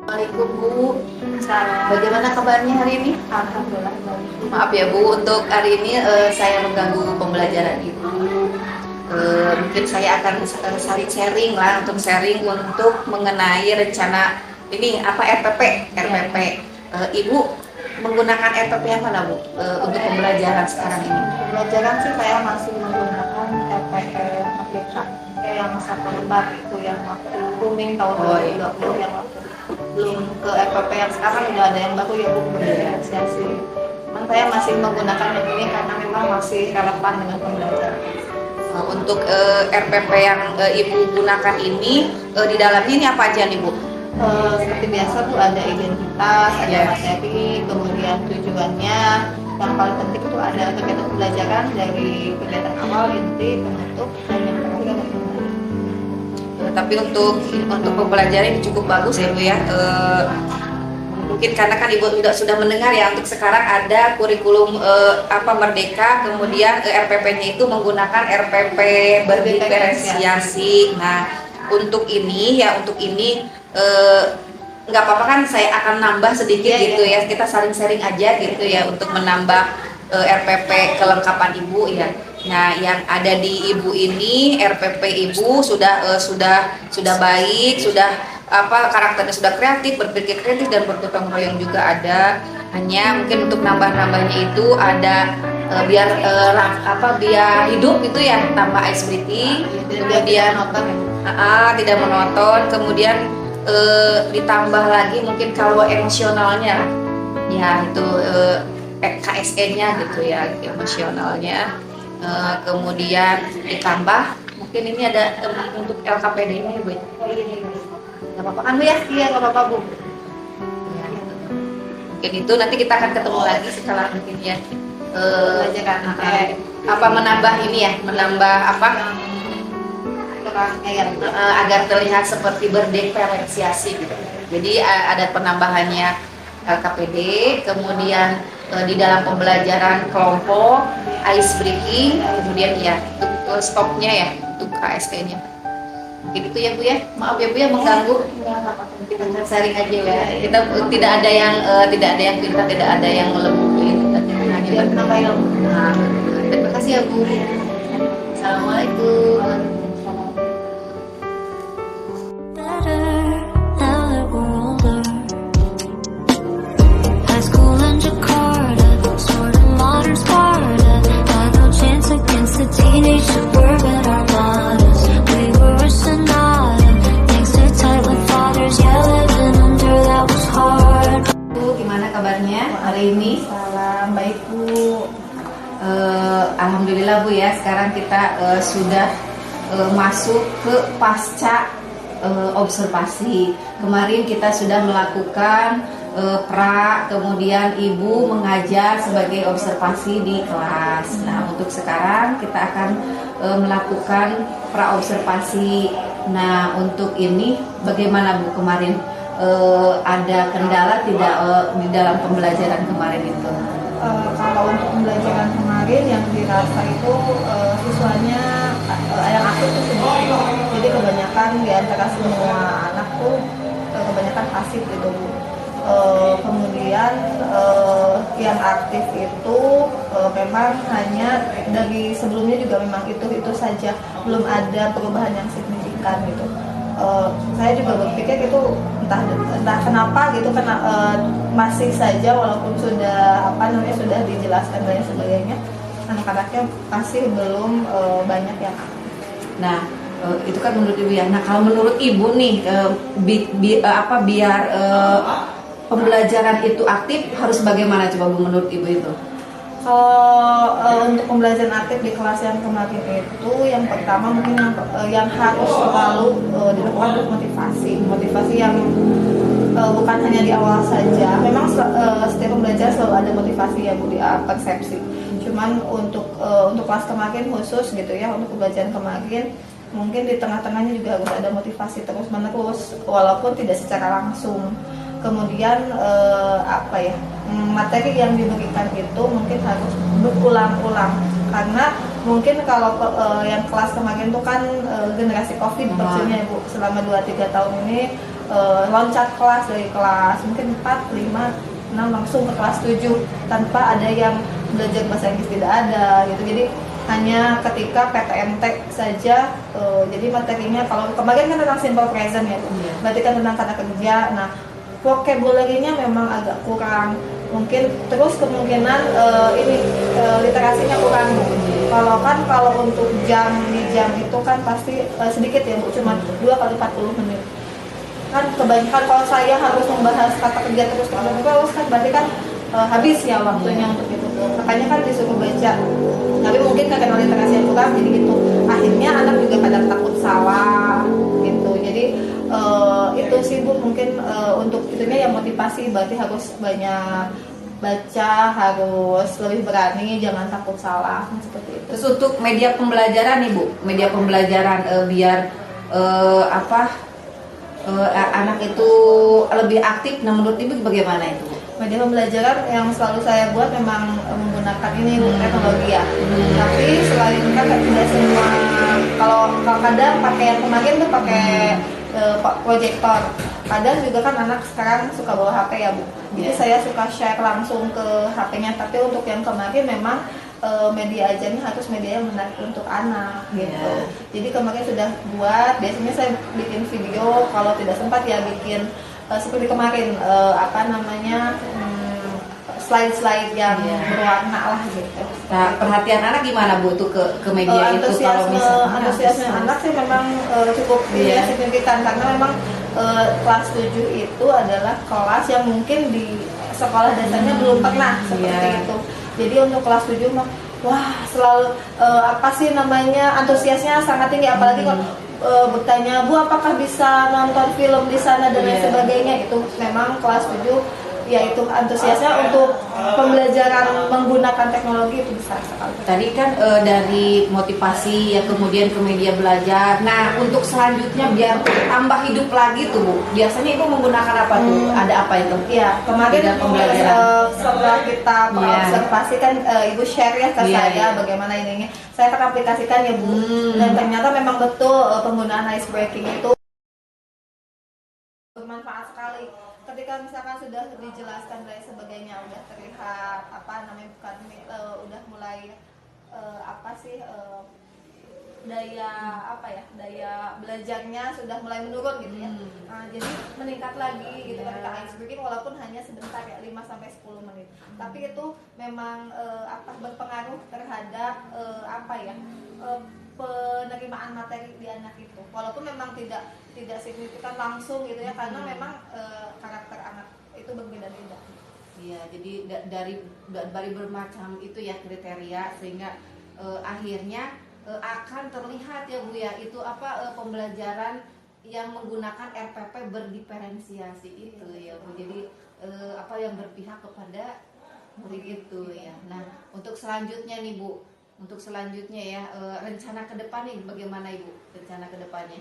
Assalamualaikum Bu. Salam. Bagaimana kabarnya hari ini? Alhamdulillah baik. Maaf ya Bu, untuk hari ini saya mengganggu pembelajaran Ibu. Mungkin saya akan saling sharing lah, untuk sharing untuk mengenai rencana ini apa RPP. Ibu menggunakan RPP yang mana Bu untuk pembelajaran sekarang ini? Pembelajaran sih saya masih menggunakan RPM APK yang satu lembar itu yang waktu booming tahun Oh, iya. 2020 yang waktu belum ke RPP yang sekarang udah ada yang baru ya Bu berdifferensiasi. Cuman saya masih menggunakan yang ini karena memang masih relevan dengan pembelajaran. Untuk RPP yang Ibu gunakan ini di dalamnya ini apa aja nih Bu? Seperti biasa tuh ada identitas, ada Yes. materi, kemudian tujuannya. Yang paling penting itu ada kegiatan pembelajaran dari kegiatan awal, inti, penutup, dan yang terakhir ada kembali. Tapi untuk pembelajaran ini cukup bagus ya Bu ya. Mungkin karena kan Ibu sudah mendengar ya, untuk sekarang ada kurikulum Merdeka, kemudian RPP-nya itu menggunakan RPP berdiferensiasi. Nah, untuk ini eh, nggak apa-apa kan, saya akan nambah sedikit Iya, gitu iya. ya. Kita saling sharing aja gitu ya untuk menambah RPP kelengkapan Ibu ya. Nah, yang ada di Ibu ini RPP Ibu sudah baik, sudah karakternya sudah kreatif, berpikir kreatif dan bergotong royong juga ada. Hanya mungkin untuk nambah-nambahnya itu ada biar hidup itu ya, tambah ice breathing, kemudian tidak monoton, kemudian ditambah lagi mungkin kalau emosionalnya ya itu KSE-nya gitu ya, emosionalnya. Kemudian ditambah mungkin ini ada untuk LKPD-nya ya Bu. Gak apa-apa kan Bu ya? Iya, nggak apa-apa Bu. Ya, mungkin itu nanti kita akan ketemu lagi setelah mungkin ya Pembelajaran menambah ini ya, menambah kurangnya ya Bu. agar terlihat seperti berdiferensiasi gitu. Jadi ada penambahannya LKPD, kemudian di dalam pembelajaran kelompok, ice breaking, kemudian ya untuk stopnya ya, untuk KST-nya. Gitu ya Bu ya. Maaf ya Bu ya mengganggu. Kita sharing aja ya. Kita tidak ada yang pintar, tidak ada yang lemah. Biar menambah ilmu. Nah, terima kasih ya Bu. Assalamualaikum. Better now that we're older. High school in Jakarta, sort of modern Sparta. Had no chance against the teenage suburban armadas. We were a sonata, thanks to tight with fathers. Yeah, living under that was hard. Bu, gimana kabarnya hari ini? Salam baik Bu. Alhamdulillah Bu ya, sekarang kita sudah masuk ke pasca observasi. Kemarin kita sudah melakukan kemudian Ibu mengajar sebagai observasi di kelas. Nah, untuk sekarang kita akan melakukan pra observasi. Nah, untuk ini bagaimana Bu kemarin? Ada kendala tidak di dalam pembelajaran kemarin itu? Kalau untuk pembelajaran kemarin yang dirasa itu siswanya yang aktif itu sedikit. Jadi kebanyakan di antara semua anak tuh kebanyakan pasif gitu Bu. Kemudian yang aktif itu memang hanya dari sebelumnya juga memang itu saja, belum ada perubahan yang signifikan gitu. Saya juga berpikir itu entah kenapa gitu, karena masih saja walaupun sudah sudah dijelaskan dan sebagainya, anak-anaknya masih belum banyak yang aktif. Nah, itu kan menurut Ibu ya. Nah, kalau menurut Ibu nih, biar pembelajaran itu aktif harus bagaimana coba Bu menurut Ibu itu? Untuk pembelajaran aktif di kelas yang kemarin itu, yang pertama mungkin yang harus selalu dilakukan adalah motivasi yang bukan hanya di awal saja. Memang setiap pembelajaran selalu ada motivasi ya Bu, di persepsi. Cuman untuk kelas kemarin khusus gitu ya, untuk pembelajaran kemarin mungkin di tengah-tengahnya juga harus ada motivasi terus menerus walaupun tidak secara langsung. Kemudian materi yang diberikan itu mungkin harus berulang-ulang, karena mungkin kalau yang kelas kemarin itu kan generasi COVID maksudnya Bu, selama 2-3 tahun ini loncat kelas dari kelas mungkin 4, 5, 6 langsung ke kelas 7 tanpa ada yang belajar bahasa Inggris, tidak ada gitu. Jadi hanya ketika PTMT saja. Jadi materinya kalau kemarin kan tentang simple present ya Bu. Berarti kan tentang kata kerja. Nah, vocabulary-nya memang agak kurang. Mungkin terus kemungkinan literasinya kurang Bu. Kalau untuk di jam itu kan pasti sedikit ya Bu, cuma 2 kali 40 menit. Kan kebanyakan kalau saya harus membahas kata kerja terus kan berarti kan habis ya waktunya untuk itu. Makanya kan disuruh baca. Tapi mungkin karena literasi yang kurang jadi gitu. Akhirnya anak juga kadang takut salah gitu. Jadi itu sih Bu mungkin untuk itunya ya motivasi, berarti harus banyak baca, harus lebih berani, jangan takut salah seperti itu. Terus untuk media pembelajaran nih Bu, media pembelajaran biar anak itu lebih aktif. Nah menurut Ibu bagaimana itu Bu? Media pembelajaran yang selalu saya buat memang menggunakan ini teknologi ya. Tapi selain kan tidak semua, kalau kadang pakai yang kemarin tuh pakai proyektor. Kadang juga kan anak sekarang suka bawa HP ya Bu. Jadi saya suka share langsung ke HP-nya. Tapi untuk yang kemarin memang media aja nih harus media yang menarik untuk anak gitu. Jadi kemarin sudah buat, biasanya saya bikin video, kalau tidak sempat ya bikin seperti kemarin slide-slide yang berwarna lah gitu. Nah perhatian anak gimana Bu tuh ke media itu kalau misalnya antusiasme anak sih memang cukup signifikan karena memang kelas 7 itu adalah kelas yang mungkin di sekolah dasarnya belum pernah seperti itu. Jadi untuk kelas 7 mah wah selalu antusiasnya sangat tinggi, apalagi kalau bertanya Bu apakah bisa nonton film di sana dan lain sebagainya. Itu memang kelas 7 yaitu antusiasnya untuk pembelajaran menggunakan teknologi itu besar sekali. Tadi kan dari motivasi ya kemudian ke media belajar. Nah untuk selanjutnya biar tambah hidup lagi tuh Bu, biasanya Ibu menggunakan apa tuh? Ada apa itu? Ya kemarin setelah kita observasi kan Ibu share ya ke saya bagaimana ininya. Saya akan aplikasikan ya Bu. Dan ternyata memang betul penggunaan ice breaking itu bermanfaat sekali. Ketika misalkan sudah dijelaskan dan sebagainya, udah terlihat udah mulai daya belajarnya sudah mulai menurun gitu ya. Nah, jadi meningkat lagi gitu ketika ice breaking, walaupun hanya sebentar ya 5-10 menit. Tapi itu memang berpengaruh terhadap penerimaan materi di anak itu, walaupun memang tidak signifikan langsung gitu ya, karena memang karakter anak itu berbeda-beda. Iya, jadi dari bermacam itu ya kriteria sehingga akhirnya akan terlihat ya Bu ya itu pembelajaran yang menggunakan RPP berdiferensiasi itu ya Bu. Jadi yang berpihak kepada murid itu ya. Nah, untuk selanjutnya nih Bu, rencana ke depan nih bagaimana Ibu? Rencana ke depannya?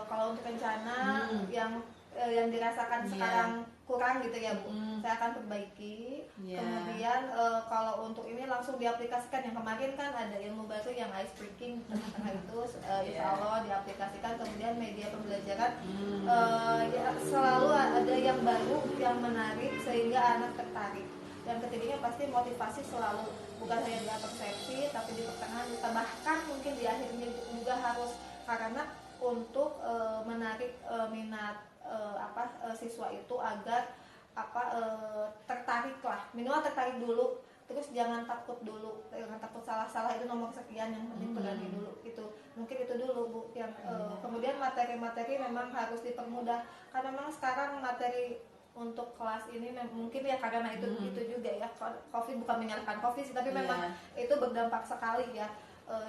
Kalau untuk rencana yang dirasakan sekarang kurang gitu ya Bu, saya akan perbaiki. Kemudian kalau untuk ini langsung diaplikasikan. Yang kemarin kan ada ilmu baru yang ice breaking tengah-tengah itu, insya Allah diaplikasikan. Kemudian media pembelajaran selalu ada yang baru yang menarik sehingga anak tertarik. Dan ketiganya pasti motivasi selalu, bukan hanya di persepsi tapi di pertengahan, bahkan mungkin di akhirnya juga harus, karena untuk menarik minat siswa itu agar tertarik lah, minimal tertarik dulu, terus jangan takut salah itu nomor sekian, yang penting berani dulu itu, mungkin itu dulu Bu yang kemudian materi-materi memang harus dipermudah, karena memang sekarang materi untuk kelas ini mungkin ya karena itu juga ya, COVID bukan menyalahkan COVID sih, tapi memang itu berdampak sekali ya.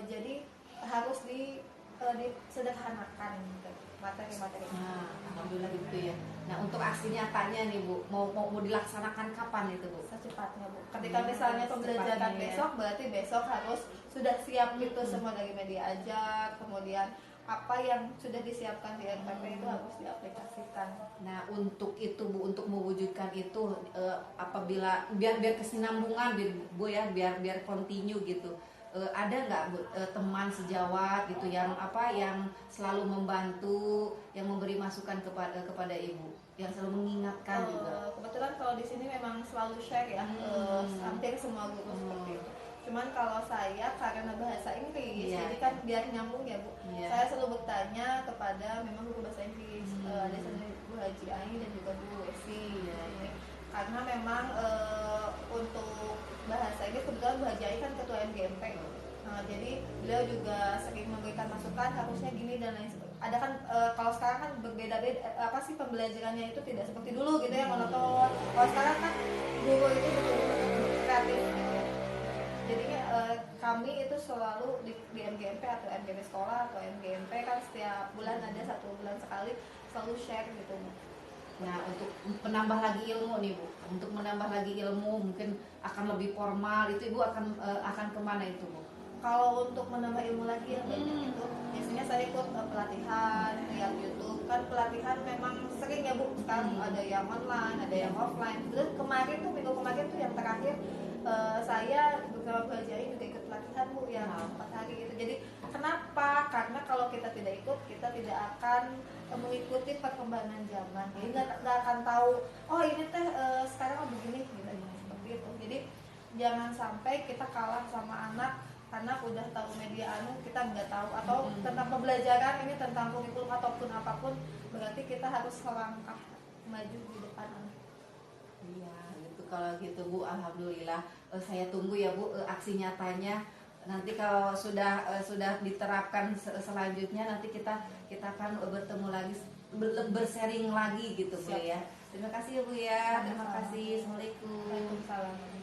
Jadi harus disederhanakan gitu, materi-materi. Nah, alhamdulillah gitu ya. Nah, untuk aksi nyatanya nih Bu, mau dilaksanakan kapan itu Bu? Secepatnya Bu. Ketika misalnya pembelajaran besok, berarti besok harus sudah siap gitu semua dari media ajar, kemudian apa yang sudah disiapkan di RPP itu harus diaplikasikan. Nah untuk itu Bu, untuk mewujudkan itu apabila biar kesinambungan Bu ya, biar continue gitu. ada nggak Bu, teman sejawat gitu yang yang selalu membantu, yang memberi masukan kepada ibu, yang selalu mengingatkan juga? Kebetulan kalau di sini memang selalu share ya, hampir semua guru seperti itu. Cuman kalau saya karena bahasa Inggris, Iya. jadi kan biar nyambung ya Bu. Iya. Saya selalu bertanya kepada memang guru bahasa Inggris, ada sana Bu Haji Ai dan juga Bu Esi. Iya. Karena memang untuk bahasa Inggris kebetulan Bu Haji Ai kan ketua MGMP. Nah, jadi beliau juga sering memberikan masukan harusnya gini dan lain sebagainya. Ada kan kalau sekarang kan berbeda-beda pembelajarannya itu tidak seperti dulu gitu ya monoton. Kalau sekarang kan guru itu betul-betul kreatif gitu ya. Jadinya kami itu selalu di MGMP atau MGMP sekolah atau MGMP kan setiap bulan ada 1 bulan sekali selalu share gitu. Nah, untuk menambah lagi ilmu nih Bu, untuk menambah lagi ilmu mungkin akan lebih formal, itu Ibu akan kemana itu Bu? Kalau untuk menambah ilmu lagi yang banyak itu biasanya saya ikut pelatihan yang YouTube. Kan pelatihan memang sering ya Bu, sekarang ada yang online, ada yang offline. Terus kemarin tuh minggu kemarin tuh yang terakhir saya beberapa pelajaran juga ikut pelatihan Bu yang 4 hari gitu. Jadi kenapa? Karena kalau kita tidak ikut, kita tidak akan mengikuti perkembangan zaman. Jadi nggak akan tahu, oh ini teh sekarang begini gitu, seperti itu. Jadi jangan sampai kita kalah sama anak karena udah tahu media kita nggak tahu, atau tentang pembelajaran ini tentang kurikulum ataupun apapun, berarti kita harus selangkah maju di depan anak. Iya, gitu. Kalau gitu Bu, alhamdulillah. Saya tunggu ya Bu aksi nyatanya. Nanti kalau sudah diterapkan selanjutnya, nanti kita akan bertemu lagi, bersharing lagi gitu Bu ya. Terima kasih ya Bu ya. Terima kasih. Assalamualaikum. Waalaikumsalam.